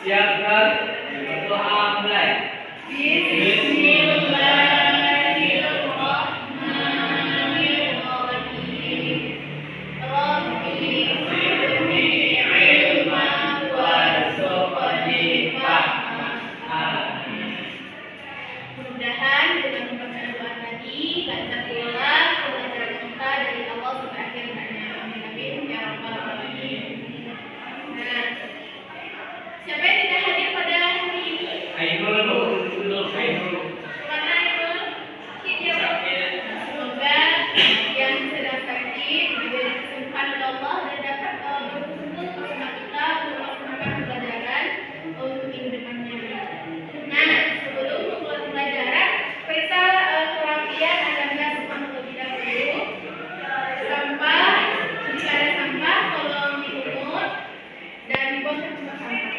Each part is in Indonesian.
Siapkan, berdoa mulai. Bismillahirrahmanirrahim. Rabbi zidni ilman warzuqni fahman. Amin. Mudah-mudahan dengan membaca doa tadi lancar pula pelajaran kita dari awal sampai akhir hanya. Amin amin ya rabbal alamin. Nah, siapa yang tidak hadir pada hari ini? Ainul dulu. Mana itu? Semoga yang sedang sakit diberi kesembuhan oleh Allah dan dapat berkumpul bersama kita untuk melaksanakan pelajaran untuk minggu depannya. Nah, sebelum memulai pelajaran, periksa kerapian Anda semua terlebih dahulu. Sampah, jika ada sampah, tolong dipungut dan dibuang ke tempat sampah.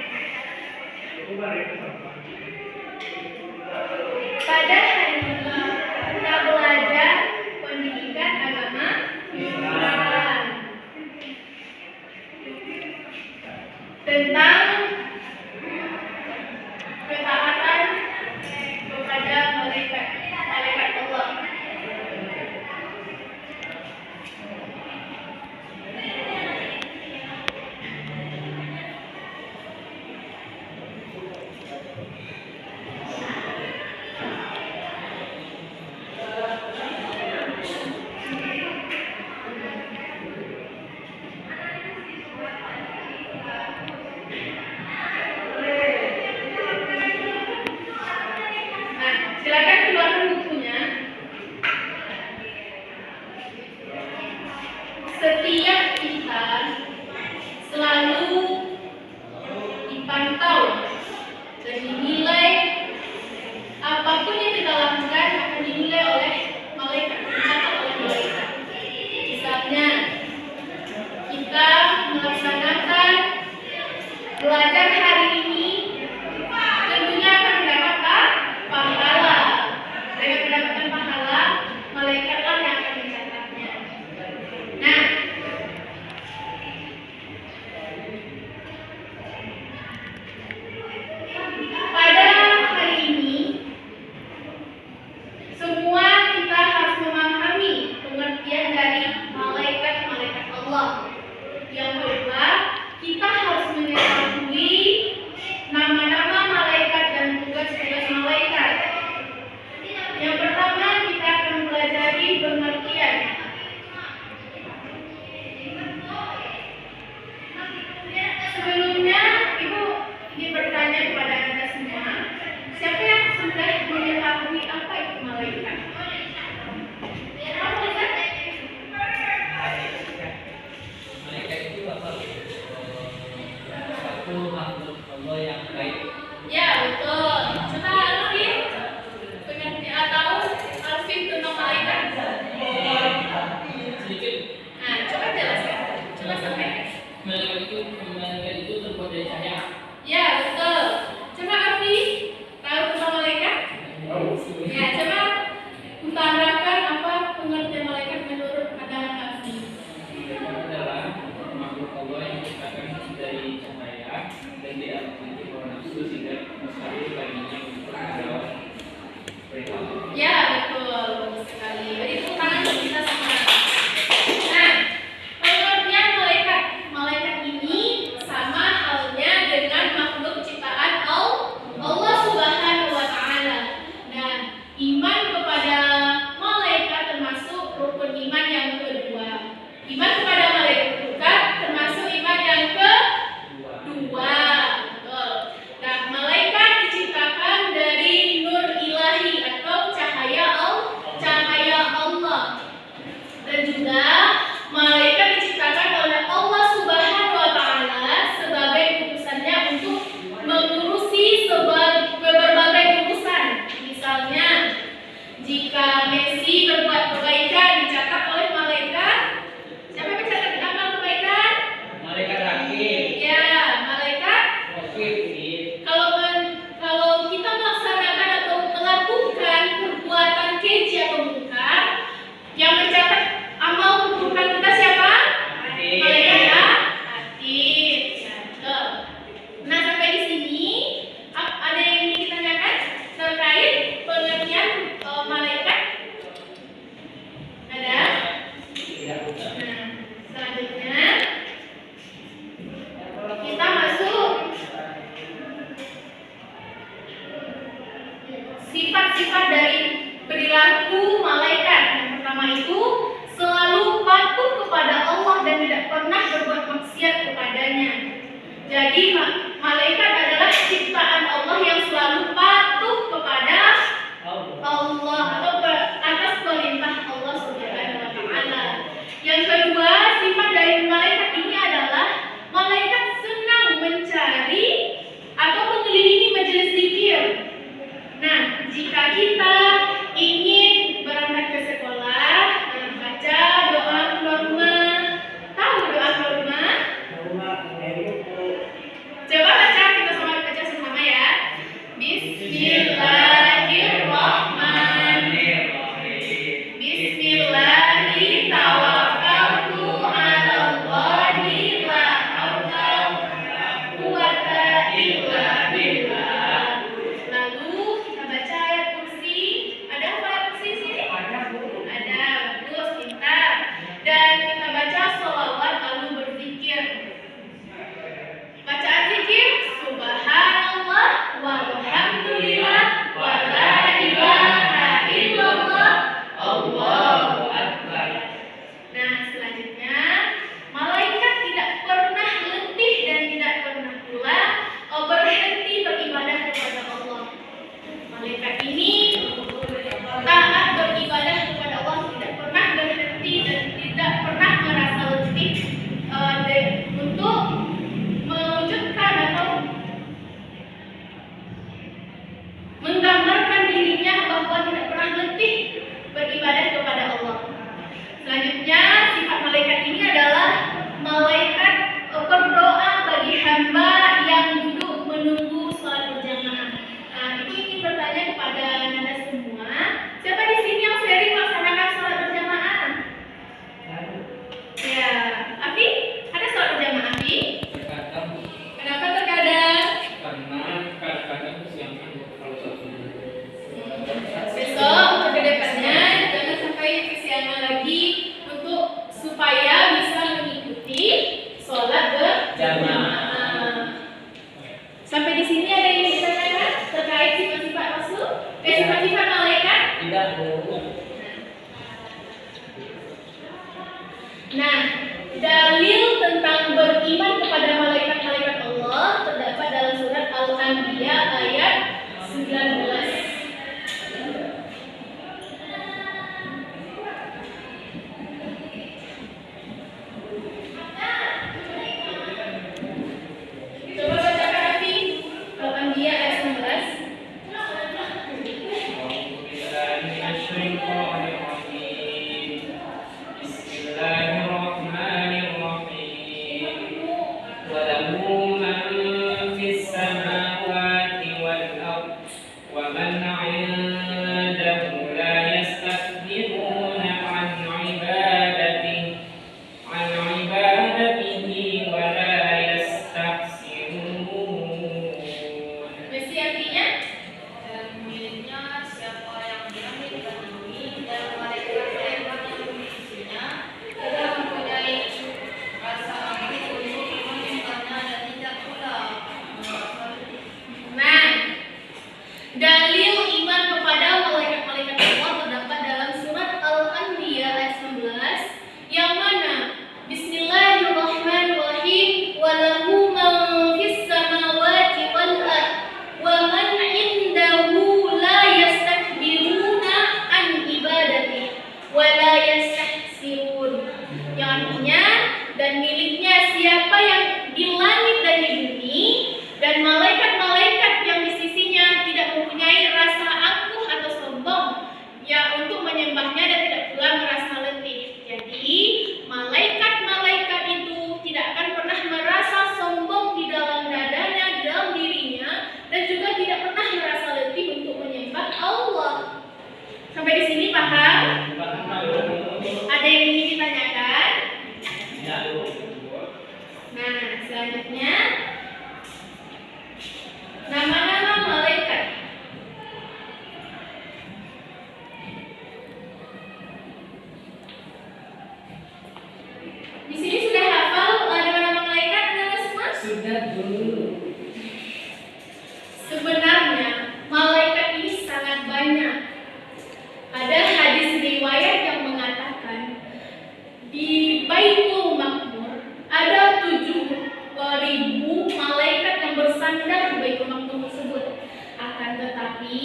Pada hari ini kita belajar pendidikan agama Islam tentang ketaatan kepada malaikat Allah. Nah, silakan keluarkan bukunya. Setiap kita selalu dipantau dan dinilai, apapun yang kita lakukan akan dinilai oleh malaikat, dicatat oleh malaikat. Misalnya kita melaksanakan belajar hari ini, tentunya akan mendapatkan pahala. Dengan mendapatkan pahala, malaikatlah yang akan mencatatnya. Nah, pada hari ini semua kita harus memahami pengertian dari malaikat-malaikat Allah. Yang kedua, kita harus mengetahui nama-nama malaikat dan tugas-tugas malaikat. Yang pertama, kita akan mempelajari pengertian. Sebelumnya, Ibu ingin bertanya kepada Anda semua, siapa yang sudah mengetahui apa itu malaikat? Apa Ustaz? Malaikat itu apa? Satu makhluk Allah yang baik. Ya, betul. Coba Alvin, pengertian tahu Alvin tentang malaikat? Sedikit. Nah, coba jelaskan. Coba sampaikan. Malaikat itu terbuat dari cahaya. Ya, betul. Coba Alfi, tahu tentang malaikat? Ya, coba utarakan apa pengertian malaikat menurut pandangan Alfi. Malaikat adalah makhluk Allah yang diciptakan dari cahaya dan diaktifkan oleh nafsu sehingga mustahil baginya untuk menjawab perintah Allah. Ya, betul. Bagus sekali. Beri tepuk tangan untuk kita semua. Nah, pengertian malaikat. Malaikat ini sama halnya dengan makhluk ciptaan Allah Subhanahu wa Ta'ala. Nah, iman kepada malaikat termasuk rukun iman yang kedua. Iman kepada malaikat termasuk iman yang kedua. Betul. Nah, malaikat diciptakan dari nur ilahi atau cahaya Allah. Dan juga malaikat diciptakan oleh Allah Subhanahu wa Ta'ala sebagai utusannya untuk mengurusi berbagai urusan. Misalnya, jika Messi berbuat kebaikan dicatat oleh malaikat. Siapa Jadi malaikat adalah ciptaan Allah yang selalu patuh kepada Allah atau atas perintah Allah Subhanahu wa taala. Yang kedua, sifat dari malaikat ini adalah malaikat senang mencari atau mengelilingi majelis zikir. Nah, jika kita ingin berangkat ke sekolah, baca doa keluar rumah. Tahu doa keluar rumah? Coba baca, kita sama baca sama ya. Bismillahirrahmanirrahim. Bismillahi tawakkaltu 'alallahi la haula wala quwwata illa billah. Lalu kita baca ayat kursi. Ada apa ayat kursi sini? Ada, bagus, pintar. Dan kita baca sholawat lalu berzikir. Bacaan zikir subhanallah walhamdulillah wa la ilaha illallah Allahu akbar. Nah, selanjutnya malaikat tidak pernah letih dan tidak pernah pula berhenti beribadah kepada Allah. Malaikat ini taat beribadah kepada Allah, tidak pernah berhenti dan tidak pernah merasa letih untuk mewujudkan atau menggambarkan dirinya bahwa tidak pernah letih beribadah kepada Allah. Selanjutnya, sifat malaikat ini adalah malaikat berdoa bagi hamba yang duduk menunggu sholat berjamaah. Ibu ingin bertanya kepada Anda semua, siapa di sini yang sering melaksanakan sholat berjamaah? Ya, Afi, ada sholat berjamaah, Afi? Terkadang, Kenapa terkadang? karena kadang-kadang kesiangan kalau satu. Besok untuk kedepannya jangan sampai kesiangan lagi untuk supaya bisa mengikuti sholat berjamaah. Sampai di sini ada yang ditanyakan terkait sifat-sifat Rasul? Sifat-sifat malaikat? Tidak, Bu. Nah, dalil tentang beriman kepada malaikat-malaikat Allah terdapat dalam surat Al-Anbiya ayat 19. Coba bacakan Afi Al-Anbiya ayat 19. Mesti artinya Miliknya siapa yang berani dan ini dan malaikat yang memilikinya tidak mempunyai rasa aman untuk memintanya dan tidak pula Nah, dalil iman kepada malaikat-malaikat Allah terdapat dalam surat Al-Anbiya ayat 19 yang mana Bismillahirrahmanirrahim walahu man fis samawati wal ard wa man indahu la yastakbiruna an ibadati wa la yastahsirun. Yang artinya, dan miliknya siapa yang di langit dan di bumi dan malaikat-malaikat yang di sisinya tidak mempunyai rasa angkuh atau sombong ya untuk menyembahnya dan tidak pula merasa letih. Jadi malaikat-malaikat itu tidak akan pernah merasa sombong di dalam dadanya, di dalam dirinya, dan juga tidak pernah merasa letih untuk menyembah Allah. Sampai di sini paham? Ada yang ingin ditanyakan? Nah, selanjutnya nama-nama malaikat. Di sini sudah hafal nama-nama malaikat Anda semua? Sudah dulu. Sebenarnya malaikat ini sangat banyak. Ada hadis riwayat yang mengatakan di Baitul Maqmur ada 7.000 Tapi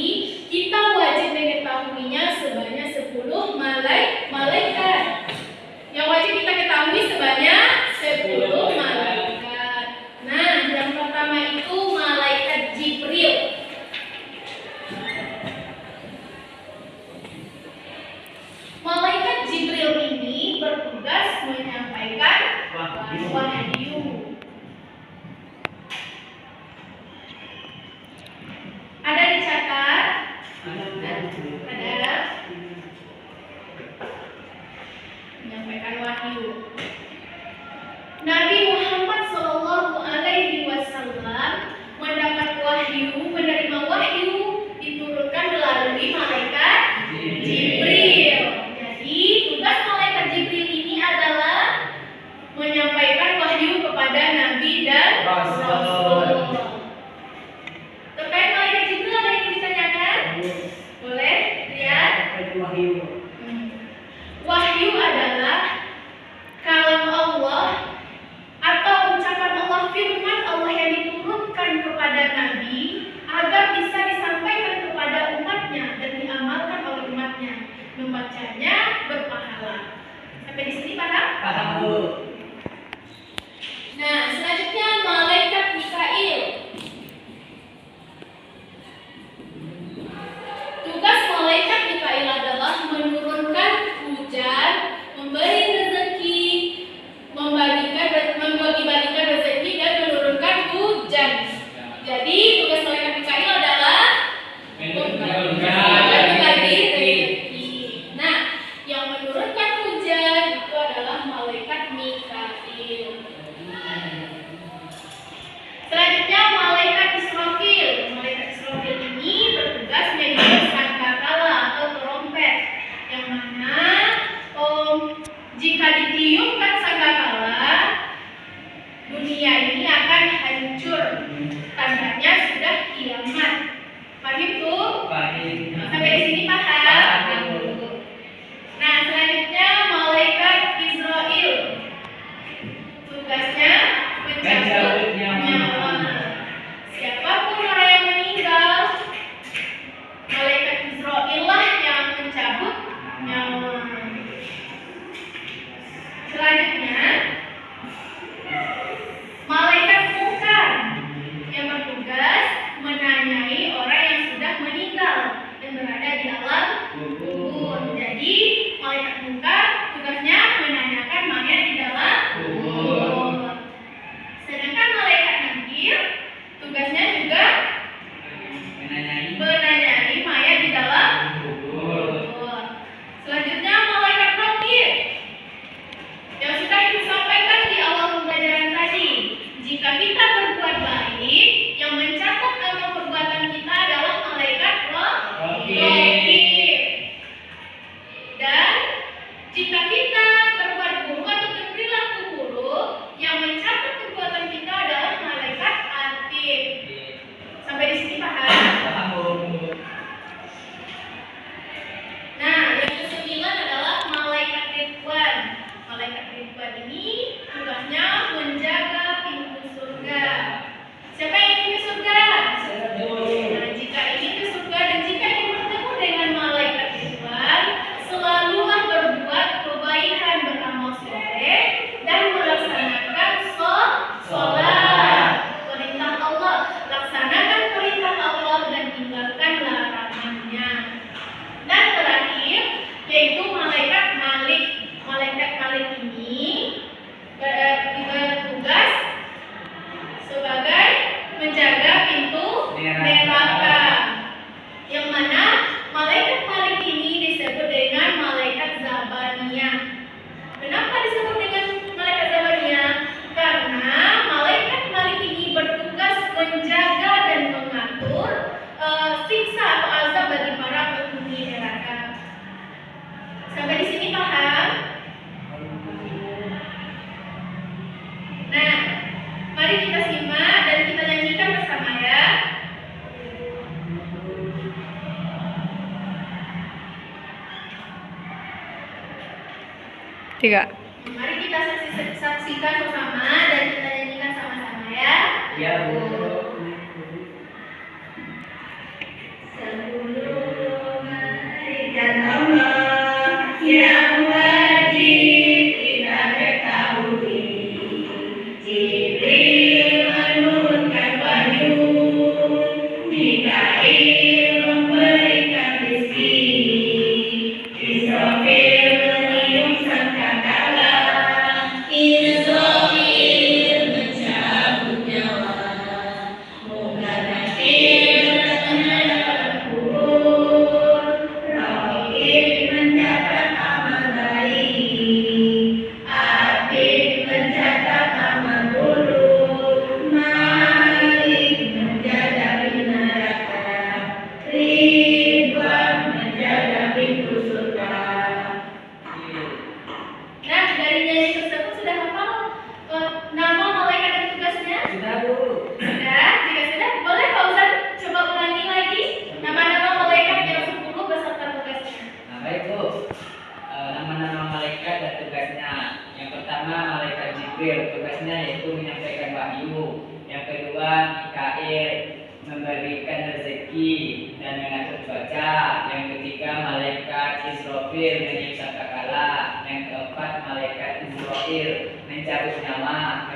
kita wajib mengetahuinya sebanyak 10 malaikat. Yang wajib kita ketahui sebanyak 10 malaikat. Nah, yang pertama itu malaikat Jibril. Malaikat Jibril ini bertugas menyampaikan wahyu. Ada dicatat? Ada. Menyampaikan wahyu. Nabi Muhammad SAW mendapat wahyu, menerima wahyu diturunkan melalui malaikat Jibril. Jadi tugas malaikat Jibril ini adalah menyampaikan wahyu kepada Nabi dan Rasul. Terkait malaikat Jibril ada yang ditanyakan? Boleh lihat. Wahyu adalah kalam Allah atau ucapan Allah, firman Allah yang diturunkan kepada Nabi agar bisa disampaikan kepada umatnya dan diamalkan oleh umatnya. Membacanya berpahala. Sampai di sini paham? Paham, Bu. Nah, selanjutnya malaikat Mikail. Tugas malaikat Mikail adalah menurunkan hujan, memberi rezeki, membagi-bagikan rezeki dan menurunkan hujan. Jadi tugas malaikat Mikail adalah membagi rezeki. Nah, yang menurunkan hujan itu adalah malaikat Mikail. Selanjutnya malaikat Israfil. Malaikat Israfil ini bertugas menjadi sangkakala atau trompet, yang mana jika ditiupkan sangkakala, dunia ini akan hancur. Tandanya sudah kiamat. Paham tuh? Sampai di sini paham? Nah, selanjutnya malaikat Israel. Tugasnya mencabut nyawa. Siapapun orang yang meninggal, malaikat Israel lah yang mencabut nyawa. Selanjutnya malaikat Munkar yang bertugas menanyai orang yang sudah meninggal yang berada di alam kubur. Jadi malaikat Munkar tugasnya menanyakan mayat di dalam kubur. Sedangkan malaikat Nakir tugasnya juga menanyai mayat di dalam kubur. Selanjutnya malaikat Nakir yang sudah disampaikan di awal pembelajaran tadi. Jika kita berbuat baik, yang mencatat amal perbuatan kita adalah malaikat Raqib. Dan jika kita berbuat buruk atau berperilaku buruk, yang mencatat perbuatan kita adalah malaikat Atid. Sampai di sini paham? Nah, yang ke-9 adalah malaikat Ridwan. Malaikat Ridwan ini tugasnya menjaga pintu surga. Siapa yang ingin ke surga? Nah, jika ingin ke surga dan jika ingin bertemu dengan malaikat Ridwan, selalulah berbuat kebaikan, beramal soleh, dan melaksanakan sholat. Perintah Allah, laksanakan perintah Allah dan tinggalkan larangannya. Dan terakhir, yaitu malaikat Malik. Malaikat Malik ini bertugas sebagai menjaga pintu neraka. Yang mana malaikat Malik ini disebut dengan malaikat Zabaniyah. Kenapa disebut dengan malaikat Zabaniyah? Karena malaikat Malik ini bertugas menjaga dan mengatur siksa atau azab bagi para penghuni neraka. Sampai di sini paham? Nah, mari kita simak dan kita nyanyikan bersama ya. Tiga. Mari kita saksikan bersama dan kita nyanyikan sama-sama ya. Ya, Bu. Jibril, tugasnya yaitu menyampaikan wahyu. Yang kedua, Mikail, memberikan rezeki dan mengatur cuaca. Yang ketiga, malaikat Israfil meniup sangkakala. Yang keempat, malaikat Israfil mencabut nyawa.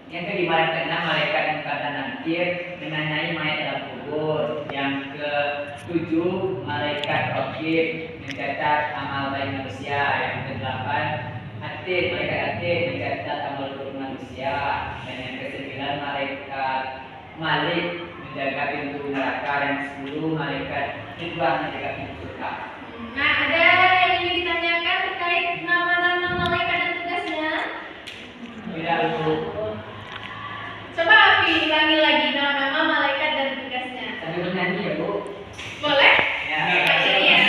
Yang kelima dan keenam, malaikat munkar dan nakir menanyai mayat dalam kubur. Yang ketujuh, malaikat raqib mencatat amal baik manusia. Yang kedelapan, malaikat atid mencatat amal buruk manusia. Dan yang kesembilan, malaikat Malik menjaga pintu neraka. Dan 10, malaikat Ridwan menjaga pintu surga. Nah, ada yang ingin ditanyakan terkait nama-nama malaikat dan tugasnya? Tidak, Bu. Coba Afi ulangi lagi nama-nama malaikat dan tugasnya. Sambil bernyanyi ya, Bu. Boleh? Ya. Iya.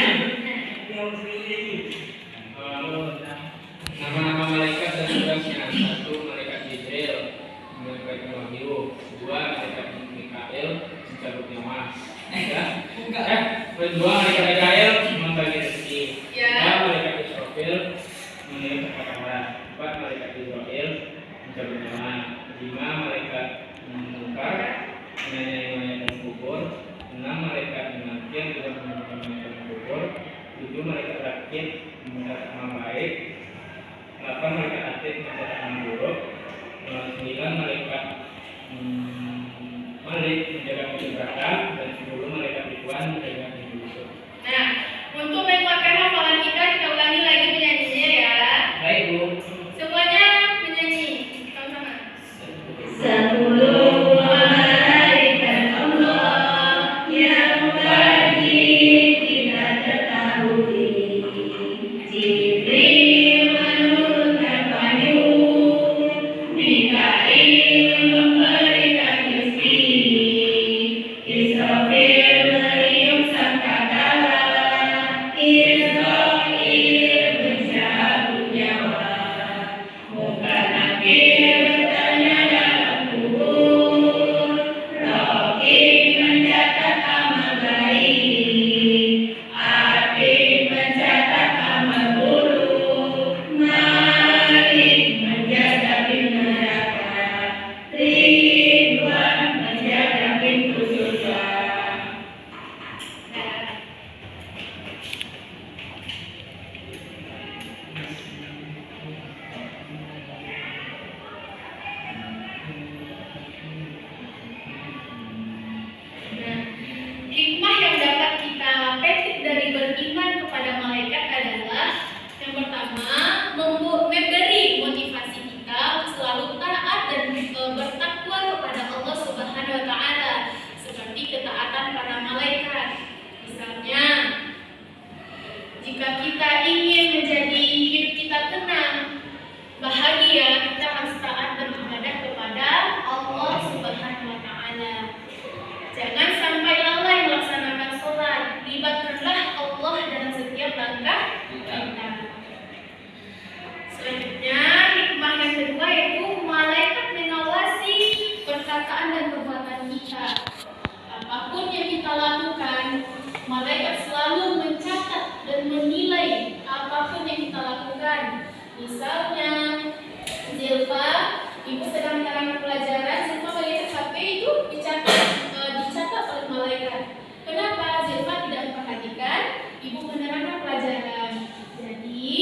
Nama-nama malaikat dan tugasnya. 1. Malaikat Jibril menyampaikan wahyu. 2. Malaikat Mikail mencabut nyawa. 2. Malaikat Mikail membagi rezeki. 3. Malaikat Israfil meniup sangkakala. 4. Malaikat Israfil mencabut nyawa. 5. Malaikat munkar menanyai mayat dalam kubur. 6. Malaikat nakir juga menanyai mayat dalam kubur. 7. Malaikat rakib mencatat amal baik. 8. Malaikat atid mencatat amal buruk. 9. Malaikat Malik menjaga pintu neraka. Dan 10. Malaikat Ridwan menjaga pintu surga. Nah, untuk menguatkan hafalan kita ulangi lagi penyanyinya ya. Baik, Bu. Semuanya menyanyi sama-sama. 10 malaikat Allah yang wajib kita ketahui. Jibril menurunkan wahyu, Mikail memberikan rezeki, Israfil meniup sangkakala, Israfil mencabut nyawa, munkar nakir bertanya dalam kubur, Raqib mencatat amal baik, Atid mencatat amal buruk, Malik menjaga pintu neraka, Ridwan menjaga pintu surga. Nah, hikmah yang dapat kita petik dari beriman kepada malaikat adalah yang pertama, memberi motivasi kita selalu taat dan bertakwa kepada Allah Subhanahu wa taala seperti ketaatan para malaikat. Misalnya, jika kita ingin menjadi hidup kita tenang, bahagia, kita harus taat beribadah kepada Allah Subhanahu wa taala. Jangan sampai lalai melaksanakan sholat. Libatkanlah Allah dalam setiap langkah kita. Selanjutnya, hikmah yang kedua yaitu malaikat mengawasi perkataan dan perbuatan kita. Apapun yang kita lakukan, malaikat selalu mencatat dan menilai apapun yang kita lakukan. Misalnya, Zilfa, ibu sedang menerangkan pelajaran, Zilfa melihat HP itu dicatat oleh malaikat. Kenapa Zilfa tidak memperhatikan ibu menerangkan pelajaran? Jadi,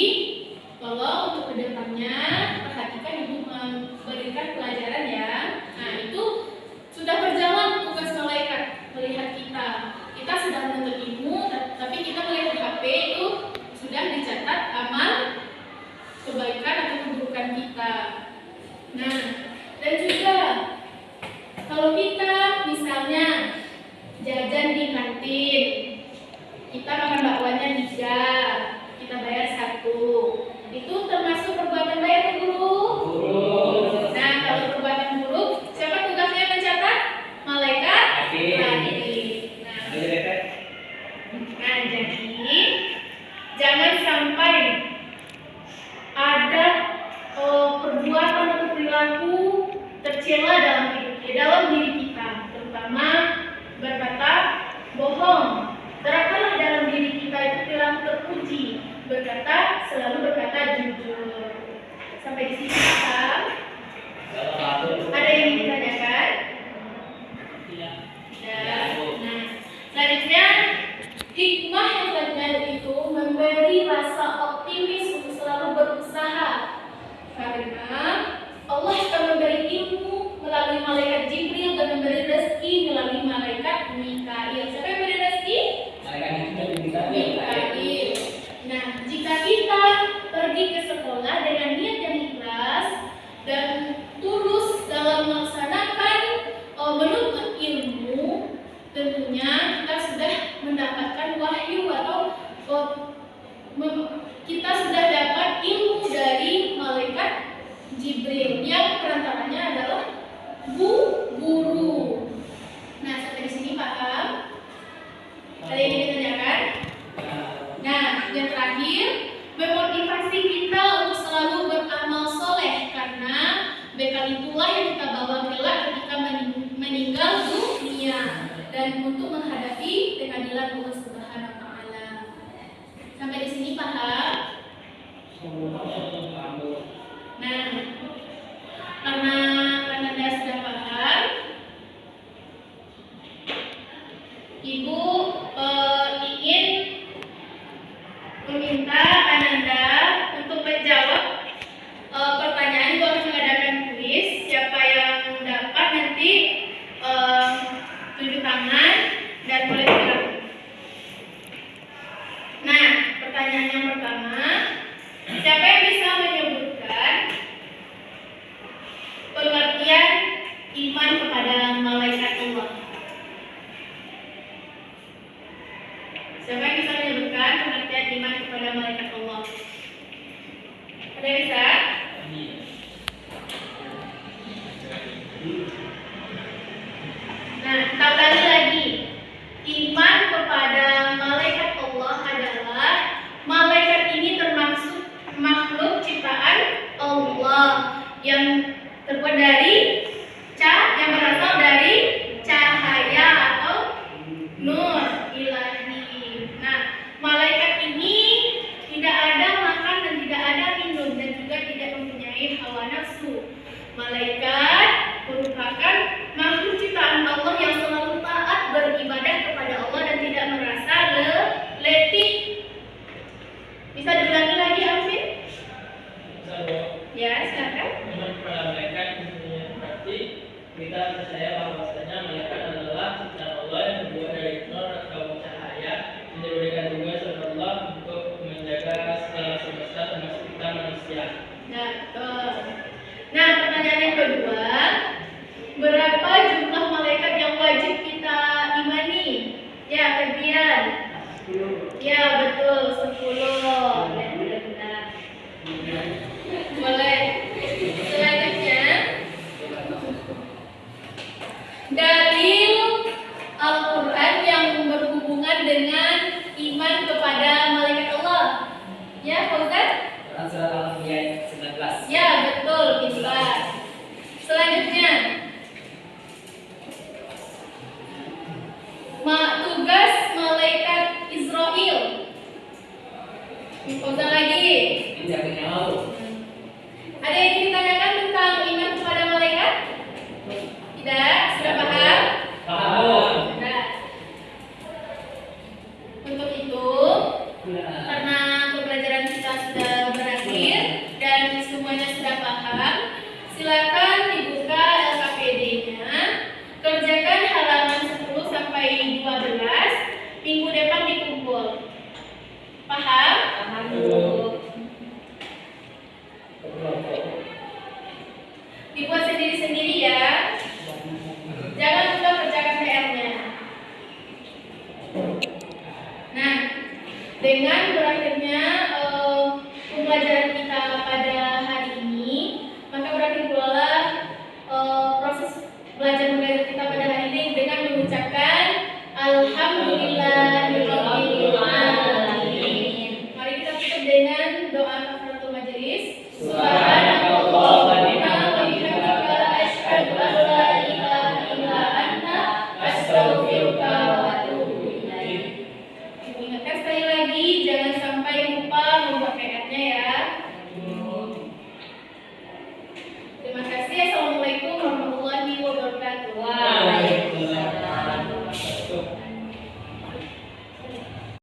tolong untuk kedepannya perhatikan ibu memberikan pelajaran ya. Nah, itu sudah berjalan tugas malaikat melihat kita. Kita sudah menuntut ilmu, tapi kita melihat HP itu sudah dicatat amal kebaikan atau keburukan kita. Nah, dan juga kalau kita misalnya jajan di kantin, kita makan bakwannya 3, kita bayar 1, itu termasuk perbuatan baik atau buruk? Nah, kalau perbuatan buruk, siapa tugasnya mencatat? Malaikat. Nah, jadi jangan sampai ada perbuatan atau perilaku tercela dalam diri kita, terutama berkata bohong. Terapkanlah dalam diri kita itu perilaku terpuji, selalu berkata jujur. Sampai di sini. Mikail. Siapa yang beri rezeki? Malaikat itu Mikail. Mikail. Nah, jika kita pergi ke sekolah dengan niat yang ikhlas dan tulus dalam melaksanakan menuntut ilmu, tentunya kita sudah mendapatkan wahyu atau kita sudah dapat ilmu dari malaikat Jibril yang perantaranya adalah guru. Nah, sampai di sini paham? Ada yang ingin ditanyakan? Nah, yang terakhir, memotivasi kita untuk selalu beramal soleh karena bekal itulah yang kita bawa kelak ketika meninggal dunia dan untuk menghadapi pengadilan Allah Subhanahu wa taala. Sampai di sini paham? Nah, karena Anda sudah paham, Ibu ingin meminta Ananda untuk menjawab pertanyaan. Ibu akan mengadakan kuis. Siapa yang dapat nanti tunjuk tangan dan boleh gerak. Nah, pertanyaan yang pertama, siapa yang bisa menyebutkan pengertian iman kepada malaikat Allah? Siapa yang bisa menyebutkan pengertian iman kepada malaikat Allah? Ada yang bisa? Nah, kita ulangi lagi. Iman kepada malaikat Allah adalah malaikat ini termasuk makhluk ciptaan Allah yang terbuat dari yang berasal dari cahaya atau nur ilahi. Nah, malaikat ini tidak ada makan dan tidak ada minum dan juga tidak mempunyai hawa nafsu. Malaikat merupakan makhluk ciptaan Allah yang selalu taat beribadah kepada Allah dan tidak merasa letih. Bisa diulangi lagi, Alvin? Ya, silakan. Iman kepada malaikat berarti kita percaya bahwasanya malaikat adalah ciptaan Allah yang terbuat dari nur atau cahaya yang diberikan tugas oleh Allah untuk menjaga segala semesta termasuk kita manusia. Nah, pertanyaan yang kedua, berapa jumlah malaikat yang wajib kita imani? Ya, Febian. Ya, betul, 10. Benar. Boleh. Selanjutnya, dalil Al-Quran yang berhubungan dengan iman kepada malaikat Allah. Ya, Fauzan? Surat Al-Anbiya 19. Ya, betul, kita. Selanjutnya, tugas malaikat Israel. Fauzan lagi. Menjaga nyawa. Ada yang ingin ditanyakan tentang iman kepada malaikat? Tidak? Sudah paham? Paham. Sudah. Untuk itu, karena pembelajaran kita sudah berakhir dan semuanya sudah paham, silakan dibuka LKPD-nya, kerjakan halaman 10 sampai 12, minggu depan dikumpul. Paham? Paham, Bu. Dibuat sendiri-sendiri